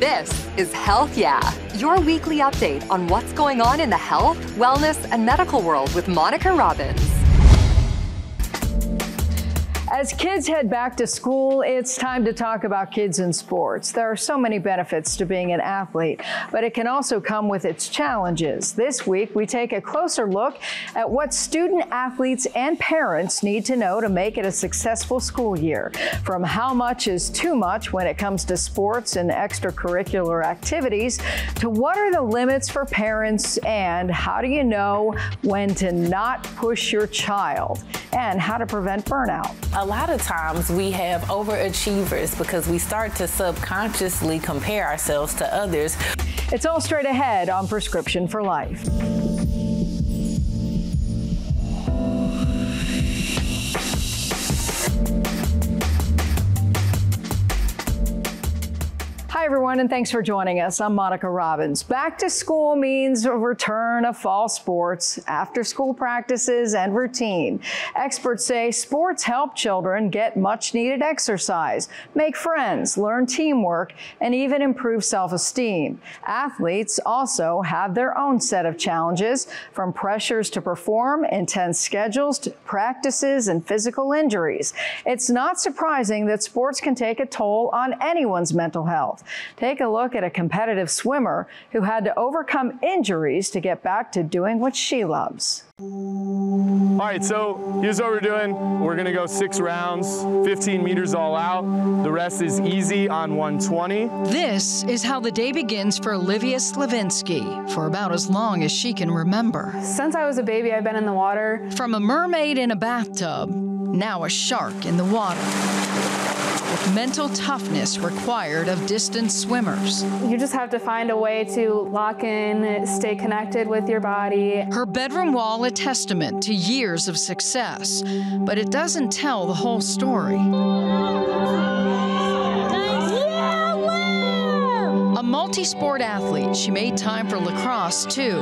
This is Health Yeah, your weekly update on what's going on in the health, wellness, and medical world with Monica Robbins. As kids head back to school, it's time to talk about kids in sports. There are so many benefits to being an athlete, but it can also come with its challenges. This week, we take a closer look at what student athletes and parents need to know to make it a successful school year. From how much is too much when it comes to sports and extracurricular activities, to what are the limits for parents, and how do you know when to not push your child, and how to prevent burnout. A lot of times we have overachievers because we start to subconsciously compare ourselves to others. It's all straight ahead on Prescription for Life. Hi, everyone, and thanks for joining us. I'm Monica Robbins. Back to school means a return of fall sports, after-school practices, and routine. Experts say sports help children get much-needed exercise, make friends, learn teamwork, and even improve self-esteem. Athletes also have their own set of challenges, from pressures to perform, intense schedules, to practices, and physical injuries. It's not surprising that sports can take a toll on anyone's mental health. Take a look at a competitive swimmer who had to overcome injuries to get back to doing what she loves. All right, so here's what we're doing. We're gonna go 6 rounds, 15 meters all out. The rest is easy on 120. This is how the day begins for Olivia Slavinsky for about as long as she can remember. Since I was a baby, I've been in the water. From a mermaid in a bathtub, now a shark in the water. With mental toughness required of distance swimmers. You just have to find a way to lock in, stay connected with your body. Her bedroom wall a testament to years of success, but it doesn't tell the whole story. A multi-sport athlete, she made time for lacrosse too,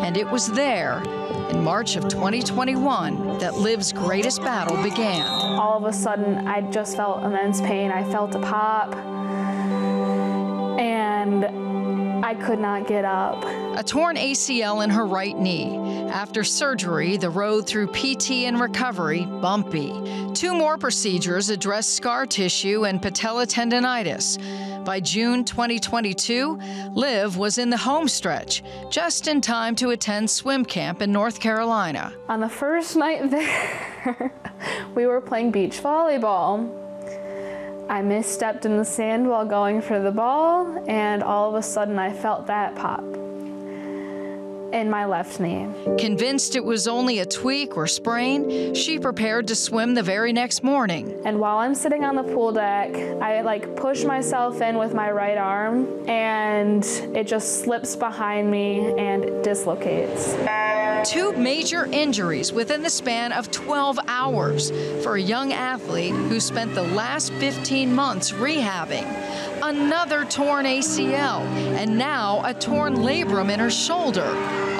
and it was there in March of 2021 that Liv's greatest battle began. All of a sudden, I just felt immense pain. I felt a pop, and I could not get up. A torn ACL in her right knee. After surgery, the road through PT and recovery, bumpy. 2 more procedures addressed scar tissue and patella tendonitis. By June 2022, Liv was in the home stretch, just in time to attend swim camp in North Carolina. On the first night there, we were playing beach volleyball. I misstepped in the sand while going for the ball, and all of a sudden I felt that pop in my left knee. Convinced it was only a tweak or sprain, she prepared to swim the very next morning. And while I'm sitting on the pool deck, I push myself in with my right arm, and it just slips behind me and dislocates. 2 major injuries within the span of 12 hours for a young athlete who spent the last 15 months rehabbing. Another torn ACL, and now a torn labrum in her shoulder.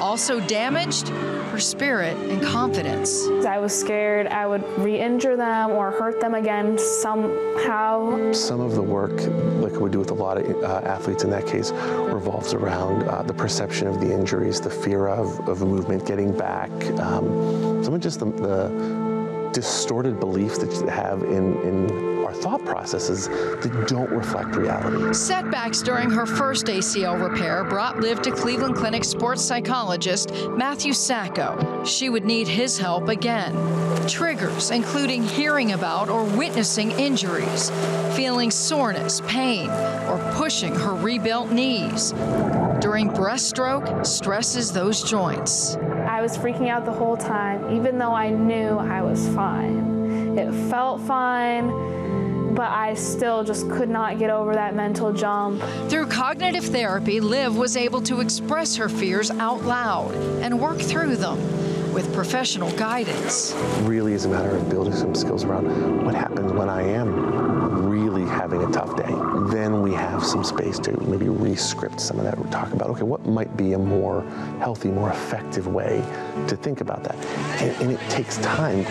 Also damaged, her spirit and confidence. I was scared I would re-injure them or hurt them again somehow. Some of the work, like we do with a lot of athletes in that case, revolves around the perception of the injuries, the fear of movement, getting back, some of just the distorted beliefs that you have in our thought processes that don't reflect reality. Setbacks during her first ACL repair brought Liv to Cleveland Clinic sports psychologist Matthew Sacco. She would need his help again. Triggers, including hearing about or witnessing injuries, feeling soreness, pain, or pushing her rebuilt knees. During breaststroke, stresses those joints. I was freaking out the whole time, even though I knew I was fine. It felt fine, but I still just could not get over that mental jump. Through cognitive therapy, Liv was able to express her fears out loud and work through them with professional guidance. It really is a matter of building some skills around what happens when I am really having a tough day. Then we have some space to maybe re-script some of that. We're talking about, okay, what might be a more healthy, more effective way to think about that? And it takes time.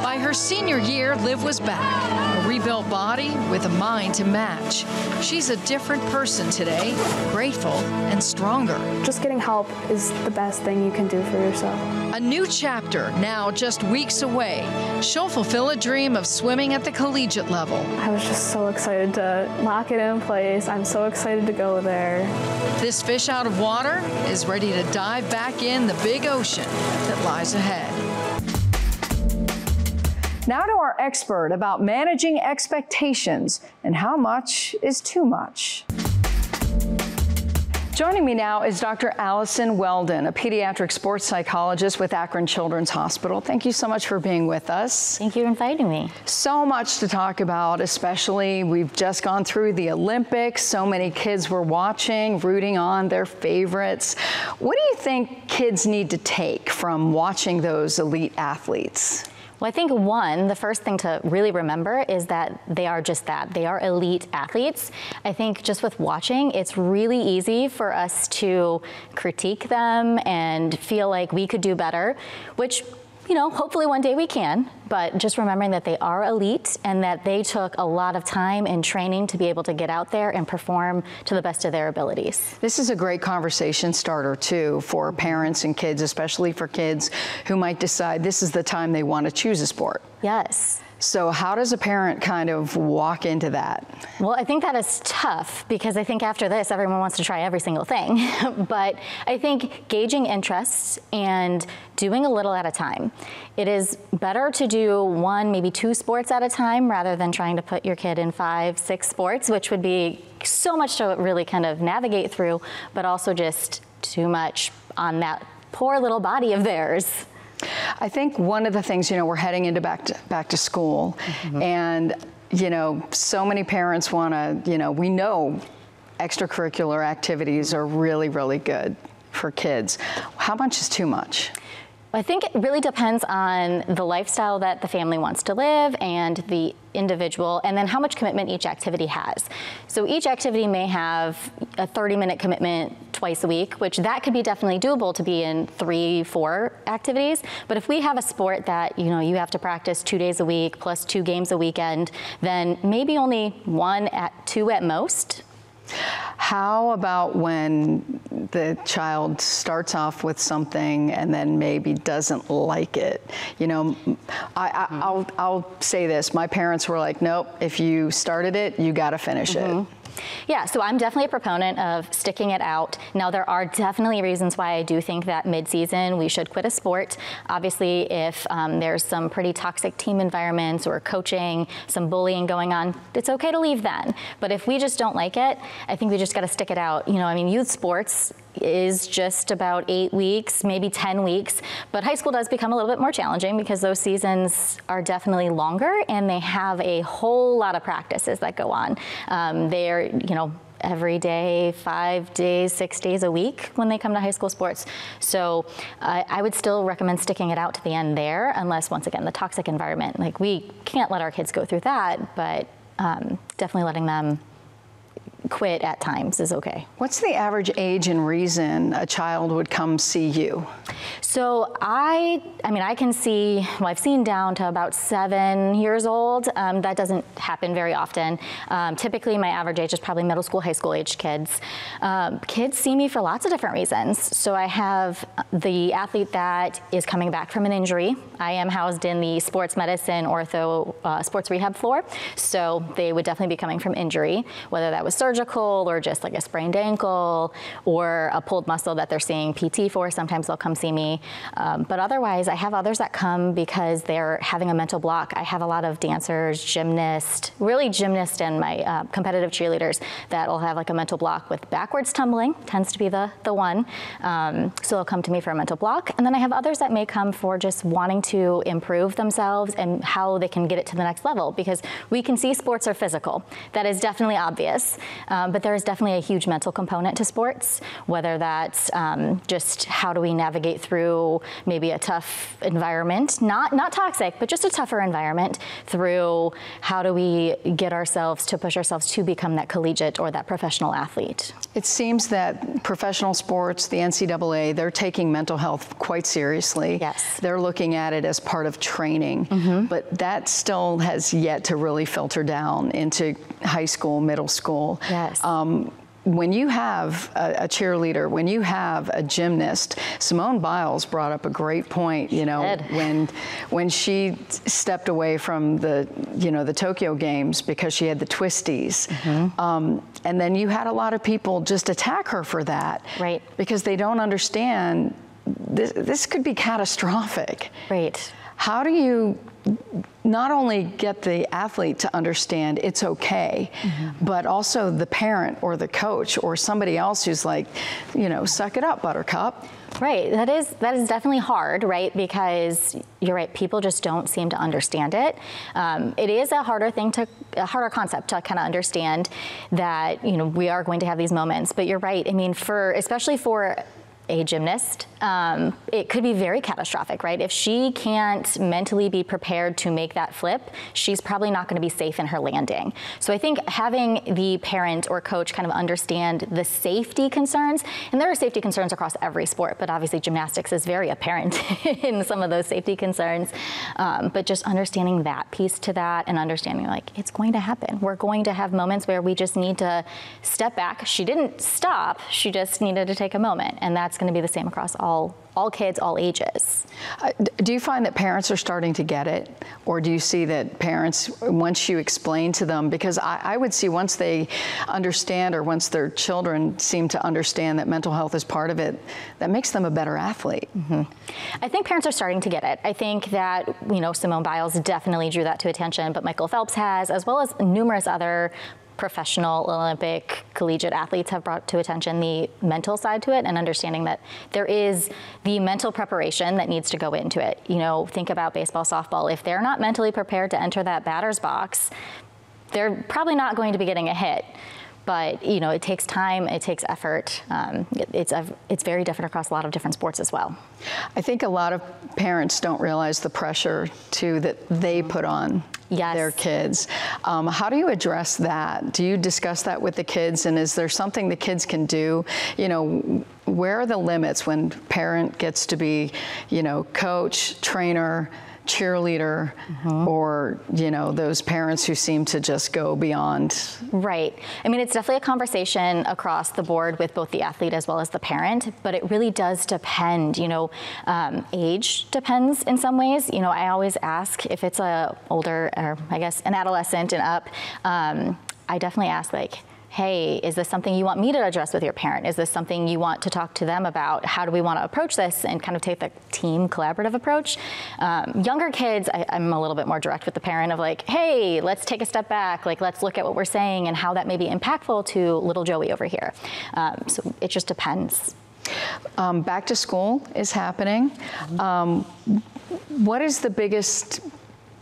By By her senior year, Liv was back, a rebuilt body with a mind to match. She's a different person today, grateful and stronger. Just getting help is the best thing you can do for yourself. A new chapter now just weeks away. She'll fulfill a dream of swimming at the collegiate level. I was just so excited to lock it in place. I'm so excited to go there. This fish out of water is ready to dive back in the big ocean that lies ahead. Now to our expert about managing expectations and how much is too much. Joining me now is Dr. Allison Weldon, a pediatric sports psychologist with Akron Children's Hospital. Thank you so much for being with us. Thank you for inviting me. So much to talk about, especially we've just gone through the Olympics. So many kids were watching, rooting on their favorites. What do you think kids need to take from watching those elite athletes? Well, I think the first thing to really remember is that they are just that. They are elite athletes. I think just with watching, it's really easy for us to critique them and feel like we could do better, which, you know, hopefully one day we can, but just remembering that they are elite and that they took a lot of time and training to be able to get out there and perform to the best of their abilities. This is a great conversation starter too for parents and kids, especially for kids who might decide this is the time they want to choose a sport. Yes. So how does a parent kind of walk into that? Well, I think that is tough because I think after this, everyone wants to try every single thing. But I think gauging interests and doing a little at a time. It is better to do 1, maybe 2 sports at a time rather than trying to put your kid in 5, 6 sports, which would be so much to really kind of navigate through, but also just too much on that poor little body of theirs. I think one of the things, you know, we're heading into back to school, and, you know, so many parents want to, you know, we know extracurricular activities are really, really good for kids. How much is too much? I think it really depends on the lifestyle that the family wants to live and the individual, and then how much commitment each activity has. So each activity may have a 30-minute commitment twice a week, which that could be definitely doable to be in 3, 4 activities. But if we have a sport that, you know, you have to practice 2 days a week plus 2 games a weekend, then maybe only 1 at 2 at most. How about when the child starts off with something and then maybe doesn't like it? You know, I'll say this. My parents were like, nope, if you started it, you got to finish it. Yeah, so I'm definitely a proponent of sticking it out. Now, there are definitely reasons why I do think that mid-season we should quit a sport. Obviously, if there's some pretty toxic team environments or coaching, some bullying going on, it's okay to leave then. But if we just don't like it, I think we just got to stick it out. You know, I mean, youth sports is just about 8 weeks, maybe 10 weeks, but high school does become a little bit more challenging because those seasons are definitely longer and they have a whole lot of practices that go on. They're, you know, every day, 5 days, 6 days a week when they come to high school sports. So I would still recommend sticking it out to the end there, unless, once again, the toxic environment, like we can't let our kids go through that, but definitely letting them quit at times is okay. What's the average age and reason a child would come see you? So I mean, I can see, well, I've seen down to about 7 years old. That doesn't happen very often. Typically, my average age is probably middle school, high school age kids. Kids see me for lots of different reasons. So I have the athlete that is coming back from an injury. I am housed in the sports medicine ortho sports rehab floor. So they would definitely be coming from injury, whether that was surgical or just like a sprained ankle or a pulled muscle that they're seeing PT for. Sometimes they'll come see me. But otherwise, I have others that come because they're having a mental block. I have a lot of dancers, gymnasts, and my competitive cheerleaders that will have like a mental block with backwards tumbling, tends to be the one. So they'll come to me for a mental block. And then I have others that may come for just wanting to improve themselves and how they can get it to the next level, because we can see sports are physical. That is definitely obvious. sports, but there is definitely a huge mental component to sports, whether that's just how do we navigate through maybe a tough environment, not toxic, but just a tougher environment, through how do we get ourselves to push ourselves to become that collegiate or that professional athlete. It seems that professional sports, the NCAA, they're taking mental health quite seriously. Yes. They're looking at it as part of training, but that still has yet to really filter down into high school, middle school. Yes. When you have a cheerleader, when you have a gymnast, Simone Biles brought up a great point, you know, when she stepped away from the Tokyo Games because she had the twisties. And then you had a lot of people just attack her for that. Right. Because they don't understand this could be catastrophic. Right. How do you not only get the athlete to understand it's okay, but also the parent or the coach or somebody else who's like, you know, suck it up, buttercup. Right, that is definitely hard, right? Because you're right, people just don't seem to understand it. It is a harder concept to kind of understand that, you know, we are going to have these moments. But you're right. I mean, especially for a gymnast, it could be very catastrophic, right? If she can't mentally be prepared to make that flip, she's probably not going to be safe in her landing. So I think having the parent or coach kind of understand the safety concerns, and there are safety concerns across every sport, but obviously gymnastics is very apparent in some of those safety concerns. But just understanding that piece to that and understanding like it's going to happen. We're going to have moments where we just need to step back. She didn't stop, she just needed to take a moment, and that's going to be the same across all kids, all ages. Do you find that parents are starting to get it? Or do you see that parents, once you explain to them, because I would see once they understand, or once their children seem to understand that mental health is part of it, that makes them a better athlete. I think parents are starting to get it. I think that, you know, Simone Biles definitely drew that to attention, but Michael Phelps has, as well as numerous other professional, Olympic, collegiate athletes have brought to attention the mental side to it, and understanding that there is the mental preparation that needs to go into it. You know, think about baseball, softball. If they're not mentally prepared to enter that batter's box, they're probably not going to be getting a hit. But, you know, it takes time, it takes effort. It's very different across a lot of different sports as well. I think a lot of parents don't realize the pressure, too, that they put on their kids. How do you address that? Do you discuss that with the kids? And is there something the kids can do? You know, where are the limits when parent gets to be, you know, coach, trainer, cheerleader, or, you know, those parents who seem to just go beyond? Right. I mean, it's definitely a conversation across the board with both the athlete as well as the parent, but it really does depend. You know, age depends in some ways. You know, I always ask if it's a older, or I guess an adolescent and up, I definitely ask, like, hey, is this something you want me to address with your parent? Is this something you want to talk to them about? How do we want to approach this, and kind of take the team collaborative approach? Younger kids, I'm a little bit more direct with the parent of like, hey, let's take a step back. Like, let's look at what we're saying and how that may be impactful to little Joey over here. So it just depends. Back to school is happening. What is the biggest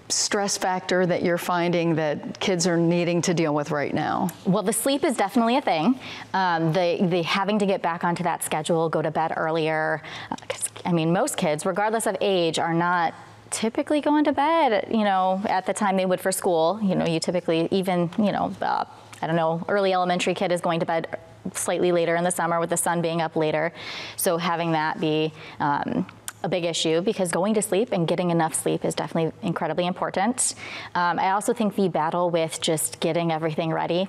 stress factor that you're finding that kids are needing to deal with right now? Well, the sleep is definitely a thing. The having to get back onto that schedule, go to bed earlier. 'Cause, I mean, most kids, regardless of age, are not typically going to bed, you know, at the time they would for school. You know, you typically, even, you know, I don't know, early elementary kid is going to bed slightly later in the summer with the sun being up later. So having that be a big issue, because going to sleep and getting enough sleep is definitely incredibly important. I also think the battle with just getting everything ready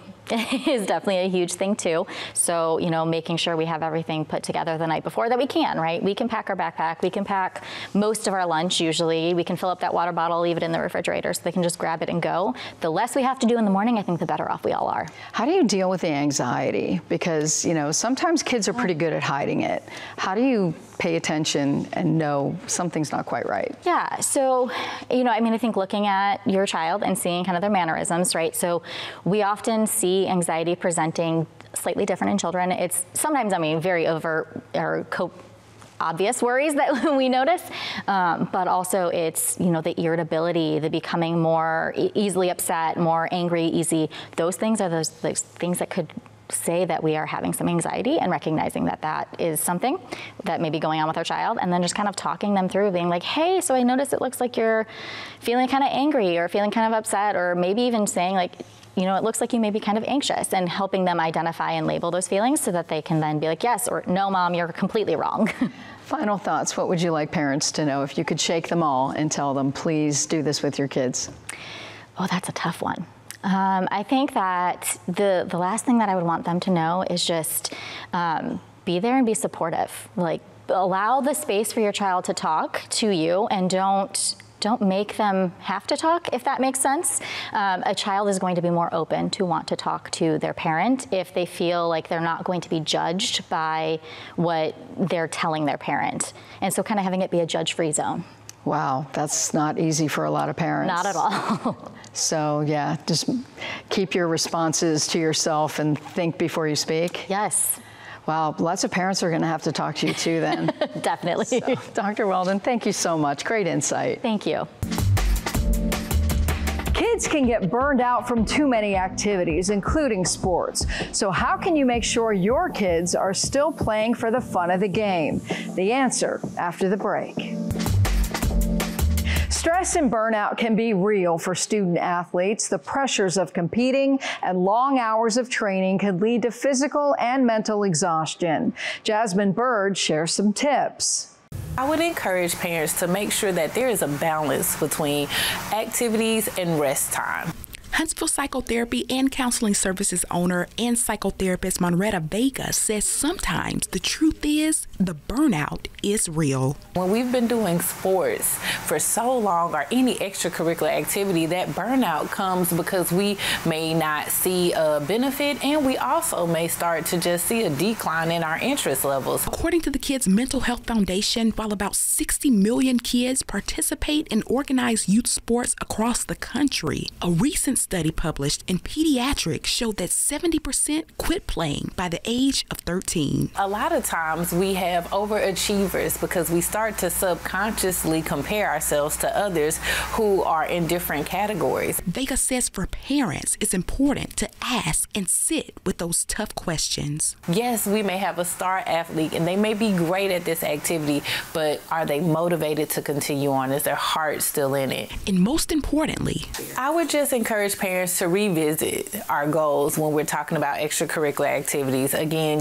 is definitely a huge thing too. So, you know, making sure we have everything put together the night before that we can, right? We can pack our backpack, we can pack most of our lunch usually, we can fill up that water bottle, leave it in the refrigerator so they can just grab it and go. The less we have to do in the morning, I think the better off we all are. How do you deal with the anxiety? Because, you know, sometimes kids are pretty good at hiding it. How do you pay attention and know something's not quite right? Yeah, so, you know, I mean, I think looking at your child and seeing kind of their mannerisms, right? So we often see anxiety presenting slightly different in children. It's sometimes, I mean, very overt or obvious worries that we notice, but also it's, the irritability, the becoming more easily upset, more angry, easy. Those things are those things that could say that we are having some anxiety, and recognizing that that is something that may be going on with our child, and then just kind of talking them through, being like, hey, so I noticed it looks like you're feeling kind of angry or feeling kind of upset, or maybe even saying like, it looks like you may be kind of anxious, and helping them identify and label those feelings so that they can then be like, yes, or no, Mom, you're completely wrong. Final thoughts. What would you like parents to know if you could shake them all and tell them, please do this with your kids? Oh, that's a tough one. I think that the last thing that I would want them to know is just be there and be supportive. Like, allow the space for your child to talk to you, and don't make them have to talk, if that makes sense. A child is going to be more open to want to talk to their parent if they feel like they're not going to be judged by what they're telling their parent. And so kind of having it be a judge-free zone. Wow, that's not easy for a lot of parents. Not at all. So yeah, just keep your responses to yourself and think before you speak. Yes. Wow, lots of parents are going to have to talk to you too then. Definitely. So, Dr. Weldon, thank you so much. Great insight. Thank you. Kids can get burned out from too many activities, including sports. So how can you make sure your kids are still playing for the fun of the game? The answer after the break. Stress and burnout can be real for student athletes. The pressures of competing and long hours of training can lead to physical and mental exhaustion. Jasmine Bird shares some tips. I would encourage parents to make sure that there is a balance between activities and rest time. Huntsville Psychotherapy and Counseling Services owner and psychotherapist Monretta Vega says sometimes the truth is the burnout is real. When we've been doing sports for so long, or any extracurricular activity, that burnout comes because we may not see a benefit, and we also may start to just see a decline in our interest levels. According to the Kids Mental Health Foundation, while about 60 million kids participate in organized youth sports across the country, a recent study published in Pediatrics showed that 70% quit playing by the age of 13. A lot of times we have overachievers because we start to subconsciously compare ourselves to others who are in different categories. Vega says for parents, it's important to ask and sit with those tough questions. Yes, we may have a star athlete and they may be great at this activity, but are they motivated to continue on? Is their heart still in it? And most importantly, I would just encourage parents to revisit our goals when we're talking about extracurricular activities. Again,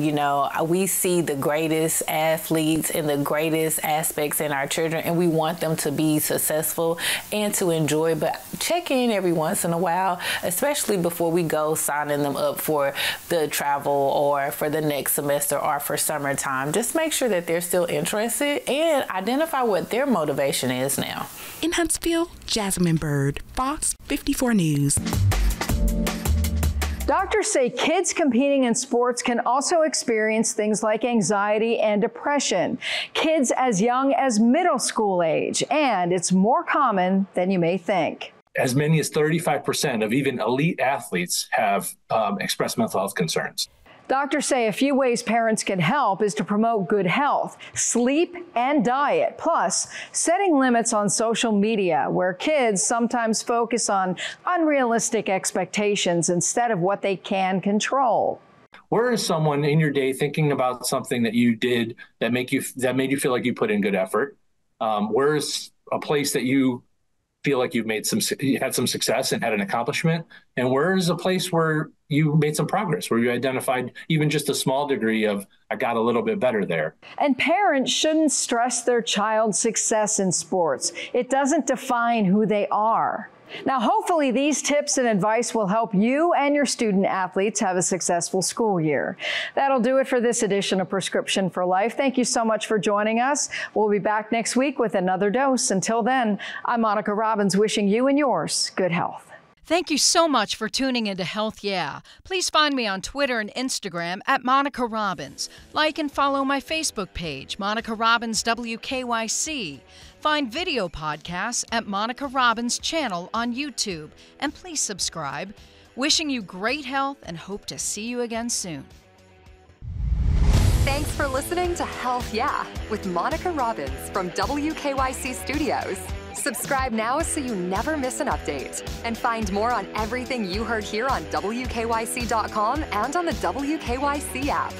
we see the greatest athletes and the greatest aspects in our children, and we want them to be successful and to enjoy, but check in every once in a while, especially before we go signing them up for the travel or for the next semester or for summertime. Just make sure that they're still interested and identify what their motivation is now. In Huntsville, Jasmine Bird, Fox 54 News. Doctors say kids competing in sports can also experience things like anxiety and depression. Kids as young as middle school age, and it's more common than you may think. As many as 35% of even elite athletes have expressed mental health concerns. Doctors say a few ways parents can help is to promote good health, sleep, and diet, plus setting limits on social media, where kids sometimes focus on unrealistic expectations instead of what they can control. Where is someone in your day thinking about something that you did that made you feel like you put in good effort? Where's a place that you feel like you had some success and had an accomplishment? And where is a place where you made some progress, where you identified even just a small degree of, I got a little bit better there? And parents shouldn't stress their child's success in sports. It doesn't define who they are. Now, hopefully these tips and advice will help you and your student athletes have a successful school year. That'll do it for this edition of Prescription for Life. Thank you so much for joining us. We'll be back next week with another dose. Until then, I'm Monica Robbins, wishing you and yours good health. Thank you so much for tuning into Health Yeah. Please find me on Twitter and Instagram at Monica Robbins. Like and follow my Facebook page, Monica Robbins WKYC. Find video podcasts at Monica Robbins' channel on YouTube. And please subscribe. Wishing you great health and hope to see you again soon. Thanks for listening to Health Yeah with Monica Robbins from WKYC Studios. Subscribe now so you never miss an update. And find more on everything you heard here on WKYC.com and on the WKYC app.